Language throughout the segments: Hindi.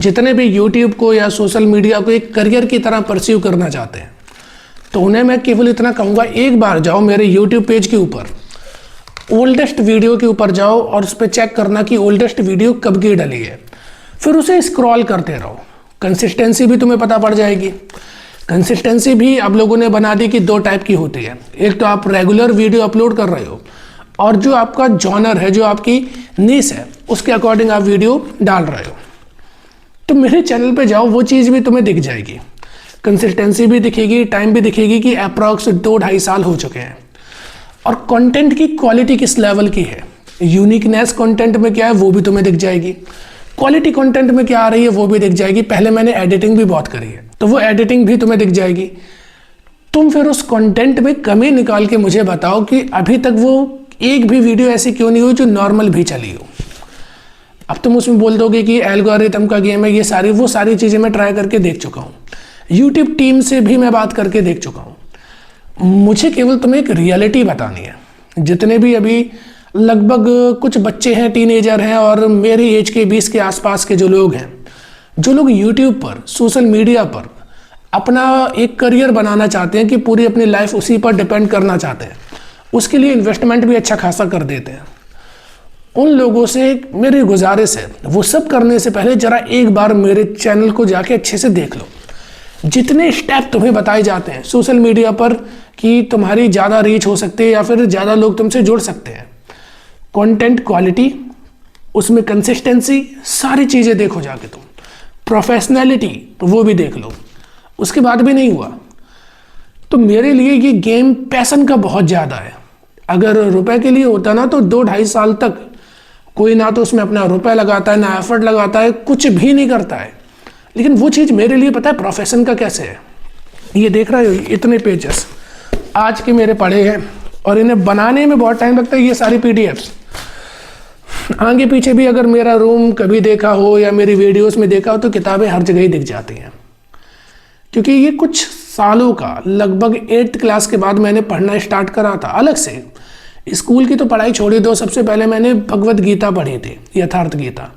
जितने भी यूट्यूब को या सोशल मीडिया को एक करियर की तरह परस्यू करना चाहते हैं तो उन्हें मैं केवल इतना कहूँगा, एक बार जाओ मेरे यूट्यूब पेज के ऊपर, ओल्डेस्ट वीडियो के ऊपर जाओ और उस पर चेक करना कि ओल्डेस्ट वीडियो कब की डली है। फिर उसे स्क्रॉल करते रहो, कंसिस्टेंसी भी तुम्हें पता पड़ जाएगी। कंसिस्टेंसी भी अब लोगों ने बना दी कि दो टाइप की होती है, एक तो आप रेगुलर वीडियो अपलोड कर रहे हो और जो आपका जॉनर है, जो आपकी नीश है, उसके अकॉर्डिंग आप वीडियो डाल रहे हो। तो मेरे चैनल पे जाओ, वो चीज़ भी तुम्हें दिख जाएगी, कंसिस्टेंसी भी दिखेगी, टाइम भी दिखेगी कि अप्रॉक्स 2-2.5 साल हो चुके हैं। और कंटेंट की क्वालिटी किस लेवल की है, यूनिकनेस कंटेंट में क्या है वो भी तुम्हें दिख जाएगी, क्वालिटी कंटेंट में क्या आ रही है वो भी दिख जाएगी। पहले मैंने एडिटिंग भी बहुत करी है तो वो एडिटिंग भी तुम्हें दिख जाएगी। तुम फिर उस कंटेंट में कमी निकाल के मुझे बताओ कि अभी तक वो एक भी वीडियो ऐसी क्यों नहीं हुई जो नॉर्मल भी चली हो। अब तुम उसमें बोल दोगे कि एल्गोरिथम का गेम है, ये वो सारी चीज़ें मैं ट्राई करके देख चुका हूँ, यूट्यूब टीम से भी मैं बात करके देख चुका हूँ। मुझे केवल तुम्हें एक रियलिटी बतानी है। जितने भी अभी लगभग कुछ बच्चे हैं, टीनेजर हैं और मेरी एज के 20 के आसपास के जो लोग हैं, जो लोग यूट्यूब पर, सोशल मीडिया पर अपना एक करियर बनाना चाहते हैं कि पूरी अपनी लाइफ उसी पर डिपेंड करना चाहते हैं, उसके लिए इन्वेस्टमेंट भी अच्छा खासा कर देते हैं, उन लोगों से मेरी गुजारिश है, वो सब करने से पहले जरा एक बार मेरे चैनल को जाके अच्छे से देख लो। जितने स्टेप तुम्हें बताए जाते हैं सोशल मीडिया पर कि तुम्हारी ज़्यादा रीच हो सकती है या फिर ज़्यादा लोग तुमसे जुड़ सकते हैं, कंटेंट क्वालिटी, उसमें कंसिस्टेंसी, सारी चीज़ें देखो जाके तुम। प्रोफेशनलिटी तो वो भी देख लो। उसके बाद भी नहीं हुआ तो मेरे लिए ये गेम पैशन का बहुत ज़्यादा है। अगर रुपए के लिए होता ना तो 2-2.5 साल तक कोई ना तो उसमें अपना रुपए लगाता है, ना एफर्ट लगाता है, कुछ भी नहीं करता है। लेकिन वो चीज़ मेरे लिए पता है प्रोफेशन का कैसे है। ये देख रहे हो, इतने पेजेस आज के मेरे पढ़े हैं और इन्हें बनाने में बहुत टाइम लगता है। ये सारी पीडीएफ्स आगे पीछे भी अगर मेरा रूम कभी देखा हो या मेरी वीडियोस में देखा हो तो किताबें हर जगह ही दिख जाती हैं, क्योंकि ये कुछ सालों का, लगभग 8th क्लास के बाद मैंने पढ़ना स्टार्ट करा था अलग से। स्कूल की तो पढ़ाई छोड़ी दो, सबसे पहले मैंने भगवत गीता पढ़ी थी, यथार्थ गीता।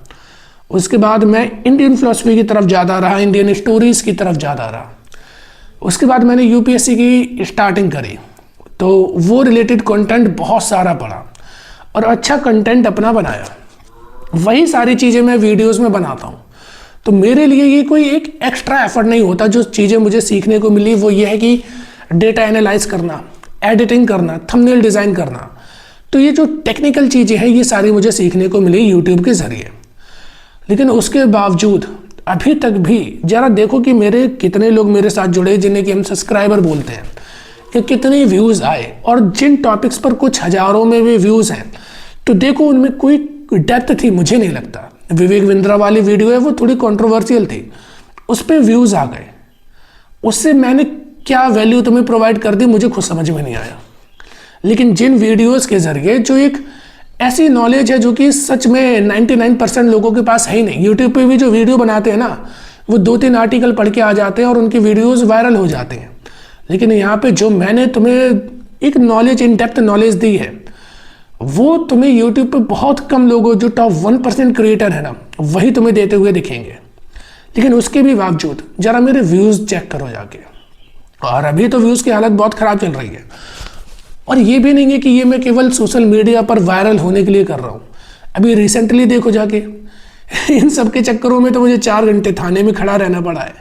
उसके बाद मैं इंडियन फिलोसफी की तरफ ज़्यादा रहा, इंडियन स्टोरीज़ की तरफ ज़्यादा रहा। उसके बाद मैंने यूपीएससी की स्टार्टिंग करी तो वो रिलेटेड कंटेंट बहुत सारा पढ़ा और अच्छा कंटेंट अपना बनाया। वही सारी चीज़ें मैं वीडियोस में बनाता हूँ। तो मेरे लिए ये कोई एक एक्स्ट्रा एफर्ट नहीं होता। जो चीज़ें मुझे सीखने को मिली वो ये है कि डेटा एनालाइज करना, एडिटिंग करना, थंबनेल डिज़ाइन करना। तो ये जो टेक्निकल चीज़ें हैं ये सारी मुझे सीखने को मिली यूट्यूब के ज़रिए। लेकिन उसके बावजूद अभी तक भी जरा देखो कि मेरे कितने लोग मेरे साथ जुड़े, जिन्हें कि हम सब्सक्राइबर बोलते हैं, कि कितने व्यूज़ आए। और जिन टॉपिक्स पर कुछ हज़ारों में भी व्यूज़ हैं तो देखो उनमें कोई डेप्थ थी, मुझे नहीं लगता। विवेक बिंद्रा वाली वीडियो है वो थोड़ी कंट्रोवर्शियल थी, उस पर व्यूज़ आ गए। उससे मैंने क्या वैल्यू तुम्हें प्रोवाइड कर दी मुझे खुद समझ में नहीं आया। लेकिन जिन वीडियोस के ज़रिए जो एक ऐसी नॉलेज है जो कि सच में 99% लोगों के पास है ही नहीं। यूट्यूब पे भी जो वीडियो बनाते हैं ना, वो 2-3 आर्टिकल पढ़ के आ जाते हैं और उनकी वीडियोस वायरल हो जाते हैं। लेकिन यहाँ पे जो मैंने तुम्हें एक नॉलेज, इन डेप्थ नॉलेज दी है, वो तुम्हें यूट्यूब पे बहुत कम लोगों, जो टॉप 1% क्रिएटर है ना, वही तुम्हें देते हुए दिखेंगे। लेकिन उसके भी बावजूद जरा मेरे व्यूज़ चेक करो जाके। और अभी तो व्यूज़ की हालत बहुत ख़राब चल रही है। और ये भी नहीं है कि ये मैं केवल सोशल मीडिया पर वायरल होने के लिए कर रहा हूँ। अभी रिसेंटली देखो जाके इन सब के चक्करों में तो मुझे 4 घंटे थाने में खड़ा रहना पड़ा है।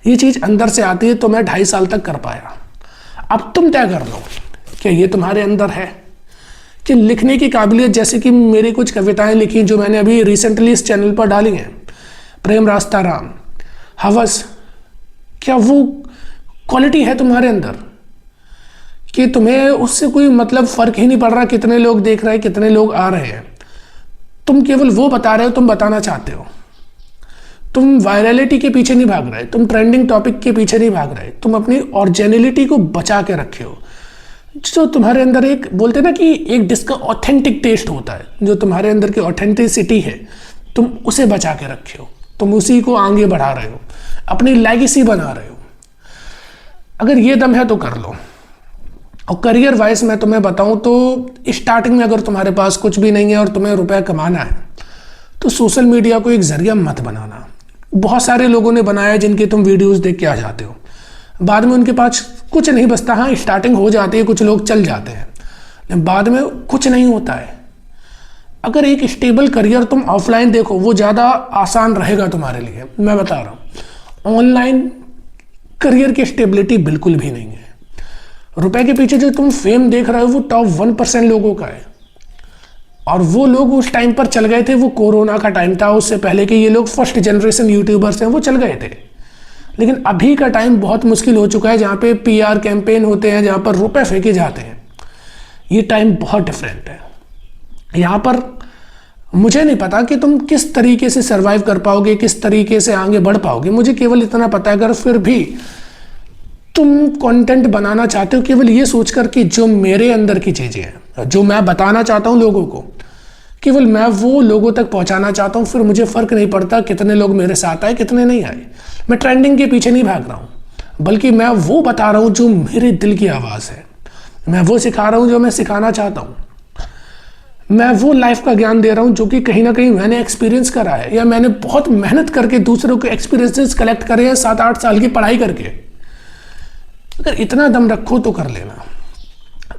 ये चीज़ अंदर से आती है तो मैं 2.5 साल तक कर पाया। अब तुम तय कर लो कि ये तुम्हारे अंदर है कि लिखने की काबिलियत, जैसे कि मेरी कुछ कविताएं लिखी जो मैंने अभी रिसेंटली इस चैनल पर डाली हैं, प्रेम रास्ता राम, हवस, क्या वो क्वालिटी है तुम्हारे अंदर कि तुम्हें उससे कोई मतलब फ़र्क ही नहीं पड़ रहा कितने लोग देख रहे हैं, कितने लोग आ रहे हैं। तुम केवल वो बता रहे हो, तुम बताना चाहते हो। तुम वायरलिटी के पीछे नहीं भाग रहे, तुम ट्रेंडिंग टॉपिक के पीछे नहीं भाग रहे, तुम अपनी ओरिजिनलिटी को बचा के रखे हो। जो तुम्हारे अंदर एक बोलते हैं ना कि एक जिसका ऑथेंटिक टेस्ट होता है, जो तुम्हारे अंदर की ऑथेंटिसिटी है, तुम उसे बचा के रखे हो, तुम उसी को आगे बढ़ा रहे हो, अपनी लेगेसी बना रहे हो। अगर ये दम है तो कर लो। और करियर वाइज मैं तुम्हें बताऊं तो स्टार्टिंग में अगर तुम्हारे पास कुछ भी नहीं है और तुम्हें रुपया कमाना है तो सोशल मीडिया को एक जरिया मत बनाना। बहुत सारे लोगों ने बनाया जिनके तुम वीडियोस देख के आ जाते हो, बाद में उनके पास कुछ नहीं बचता। हाँ, स्टार्टिंग हो जाती है, कुछ लोग चल जाते हैं, लेकिन बाद में कुछ नहीं होता है। अगर एक स्टेबल करियर तुम ऑफलाइन देखो, वो ज़्यादा आसान रहेगा तुम्हारे लिए। मैं बता रहा हूँ, ऑनलाइन करियर की स्टेबिलिटी बिल्कुल भी नहीं है। रुपए के पीछे जो तुम फेम देख रहे हो वो टॉप 1% लोगों का है, और वो लोग उस टाइम पर चल गए थे। वो कोरोना का टाइम था, उससे पहले के ये लोग फर्स्ट जनरेशन यूट्यूबर्स हैं, वो चल गए थे। लेकिन अभी का टाइम बहुत मुश्किल हो चुका है, जहाँ पे PR कैंपेन होते हैं, जहाँ पर रुपए फेंके जाते हैं। ये टाइम बहुत डिफरेंट है। यहाँ पर मुझे नहीं पता कि तुम किस तरीके से सर्वाइव कर पाओगे, किस तरीके से आगे बढ़ पाओगे। मुझे केवल इतना पता है, अगर फिर भी तुम कंटेंट बनाना चाहते हो केवल ये सोचकर कि जो मेरे अंदर की चीज़ें हैं, जो मैं बताना चाहता हूँ लोगों को, केवल मैं वो लोगों तक पहुँचाना चाहता हूँ, फिर मुझे फ़र्क नहीं पड़ता कितने लोग मेरे साथ आए कितने नहीं आए। मैं ट्रेंडिंग के पीछे नहीं भाग रहा हूँ, बल्कि मैं वो बता रहा हूँ जो मेरे दिल की आवाज़ है। मैं वो सिखा रहा हूँ जो मैं सिखाना चाहता हूँ। मैं वो लाइफ का ज्ञान दे रहा हूँ जो कि कहीं ना कहीं मैंने एक्सपीरियंस करा है, या मैंने बहुत मेहनत करके दूसरों के एक्सपीरियंसेस कलेक्ट करे हैं 7-8 साल की पढ़ाई करके। अगर इतना दम रखो तो कर लेना।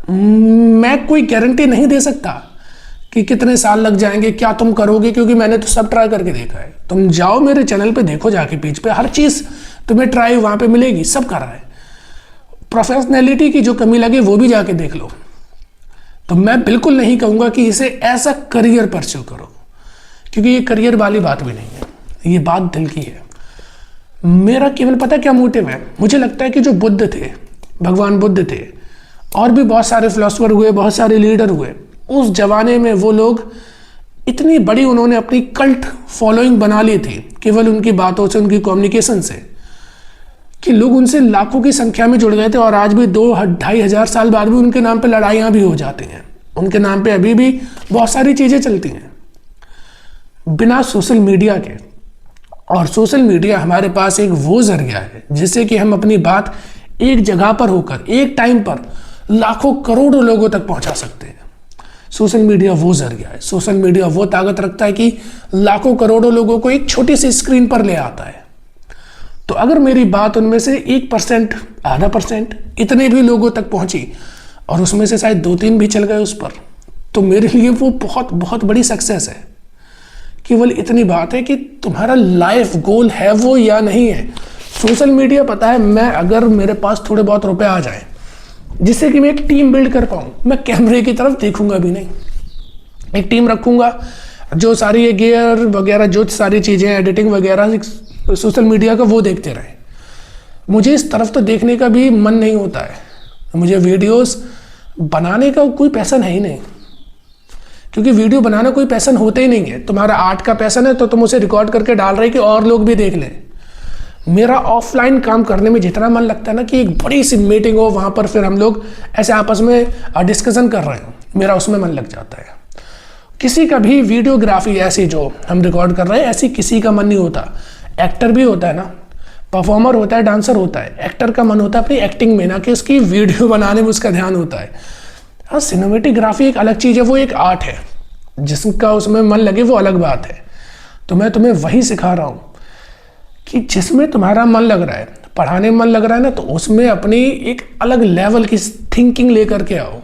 मैं कोई गारंटी नहीं दे सकता कि कितने साल लग जाएंगे, क्या तुम करोगे, क्योंकि मैंने तो सब ट्राई करके देखा है। तुम जाओ मेरे चैनल पे, देखो जाके पेज पे, हर चीज़ तुम्हें ट्राई वहाँ पे मिलेगी, सब करा है। प्रोफेशनैलिटी की जो कमी लगे वो भी जाके देख लो। तो मैं बिल्कुल नहीं कहूँगा कि इसे ऐसा करियर परस्यू करो, क्योंकि ये करियर वाली बात भी नहीं है, ये बात दिल की है। मेरा केवल पता क्या मोटिव है, मुझे लगता है कि जो बुद्ध थे, भगवान बुद्ध थे, और भी बहुत सारे फिलोसफर हुए, बहुत सारे लीडर हुए, उस जमाने में वो लोग इतनी बड़ी उन्होंने अपनी कल्ट फॉलोइंग बना ली थी केवल उनकी बातों से, उनकी कम्युनिकेशन से, कि लोग उनसे लाखों की संख्या में जुड़ गए थे। और आज भी 2-2.5 हज़ार साल बाद भी उनके नाम पे लड़ाइयाँ भी हो जाती हैं, उनके नाम पे अभी भी बहुत सारी चीज़ें चलती हैं बिना सोशल मीडिया के। और सोशल मीडिया हमारे पास एक वो जरिया है जिससे कि हम अपनी बात एक जगह पर होकर एक टाइम पर लाखों करोड़ों लोगों तक पहुंचा सकते हैं। सोशल मीडिया वो जरिया है, सोशल मीडिया वो ताकत रखता है कि लाखों करोड़ों लोगों को एक छोटी सी स्क्रीन पर ले आता है। तो अगर मेरी बात उनमें से 1%, आधा % इतने भी लोगों तक पहुंची, और उसमें से शायद 2-3 भी चल गए उस पर, तो मेरे लिए वो बहुत बहुत बड़ी सक्सेस है। केवल इतनी बात है कि तुम्हारा लाइफ गोल है वो या नहीं है। सोशल मीडिया, पता है, मैं अगर मेरे पास थोड़े बहुत रुपए आ जाए जिससे कि मैं एक टीम बिल्ड कर पाऊँ, मैं कैमरे की तरफ देखूंगा भी नहीं। एक टीम रखूंगा जो सारी ये गियर वगैरह, जो सारी चीज़ें एडिटिंग वगैरह सोशल मीडिया का, वो देखते रहे। मुझे इस तरफ तो देखने का भी मन नहीं होता है। मुझे वीडियोस बनाने का कोई पैसन है ही नहीं, क्योंकि वीडियो बनाना कोई पैसन होता ही नहीं है। तुम्हारा आर्ट का पैसन है तो तुम उसे रिकॉर्ड करके डाल रहे कि और लोग भी देख लें। मेरा ऑफलाइन काम करने में जितना मन लगता है ना, कि एक बड़ी सी मीटिंग हो, वहाँ पर फिर हम लोग ऐसे आपस में डिस्कशन कर रहे हो, मेरा उसमें मन लग जाता है। किसी का भी वीडियोग्राफी ऐसी जो हम रिकॉर्ड कर रहे हैं, ऐसी किसी का मन नहीं होता। एक्टर भी होता है ना, परफॉर्मर होता है, डांसर होता है, एक्टर का मन होता है अपनी एक्टिंग में, ना कि उसकी वीडियो बनाने में उसका ध्यान होता है। हाँ, सिनेमेटोग्राफी एक अलग चीज़ है, वो एक आर्ट है, जिसका उसमें मन लगे वो अलग बात है। तो मैं तुम्हें वही सिखा रहा हूँ कि जिसमें तुम्हारा मन लग रहा है, पढ़ाने में मन लग रहा है ना, तो उसमें अपनी एक अलग लेवल की थिंकिंग लेकर के आओ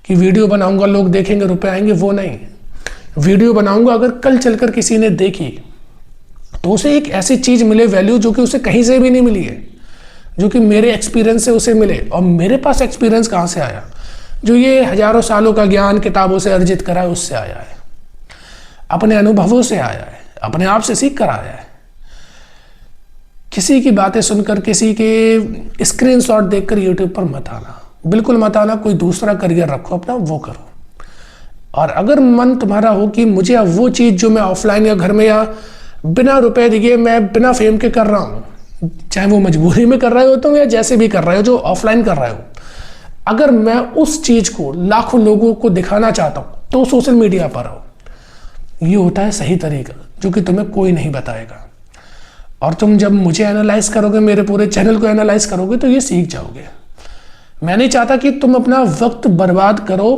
कि वीडियो बनाऊंगा, लोग देखेंगे, रुपए आएंगे, वो नहीं। वीडियो बनाऊंगा, अगर कल चलकर किसी ने देखी तो उसे एक ऐसी चीज़ मिले, वैल्यू, जो कि उसे कहीं से भी नहीं मिली है, जो कि मेरे एक्सपीरियंस से उसे मिले। और मेरे पास एक्सपीरियंस कहाँ से आया? जो ये हजारों सालों का ज्ञान किताबों से अर्जित करा है, उससे आया है, अपने अनुभवों से आया है, अपने आप से सीख कर आया है। किसी की बातें सुनकर, किसी के स्क्रीनशॉट देखकर यूट्यूब पर मत आना, बिल्कुल मत आना। कोई दूसरा करियर रखो अपना, वो करो। और अगर मन तुम्हारा हो कि मुझे अब वो चीज़ जो मैं ऑफलाइन या घर में या बिना रुपए दिए, मैं बिना फेम के कर रहा हूँ, चाहे वो मजबूरी में कर रहे हो तुम या जैसे भी कर रहे हो, जो ऑफलाइन कर रहे हो, अगर मैं उस चीज़ को लाखों लोगों को दिखाना चाहता हूँ तो सोशल मीडिया पर आओ। ये होता है सही तरीका, जो कि तुम्हें कोई नहीं बताएगा। और तुम जब मुझे एनालाइज करोगे, मेरे पूरे चैनल को एनालाइज करोगे, तो ये सीख जाओगे। मैं नहीं चाहता कि तुम अपना वक्त बर्बाद करो,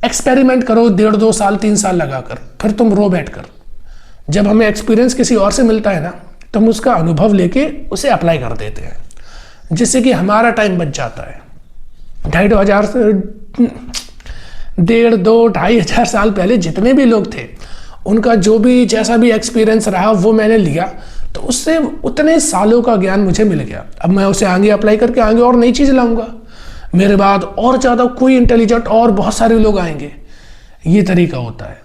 एक्सपेरिमेंट करो 1.5, 2 साल, 3 साल लगाकर, फिर तुम रो बैठ कर। जब हमें एक्सपीरियंस किसी और से मिलता है ना, तो हम उसका अनुभव लेके उसे अप्लाई कर देते हैं, जिससे कि हमारा टाइम बच जाता है। 2,500 साल पहले जितने भी लोग थे, उनका जो भी जैसा भी एक्सपीरियंस रहा वो मैंने लिया, तो उससे उतने सालों का ज्ञान मुझे मिल गया। अब मैं उसे आगे अप्लाई करके आगे और नई चीज़ लाऊंगा, मेरे बाद और ज़्यादा कोई इंटेलिजेंट और बहुत सारे लोग आएंगे। ये तरीका होता है।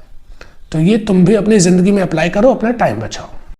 तो ये तुम भी अपनी ज़िंदगी में अप्लाई करो, अपना टाइम बचाओ।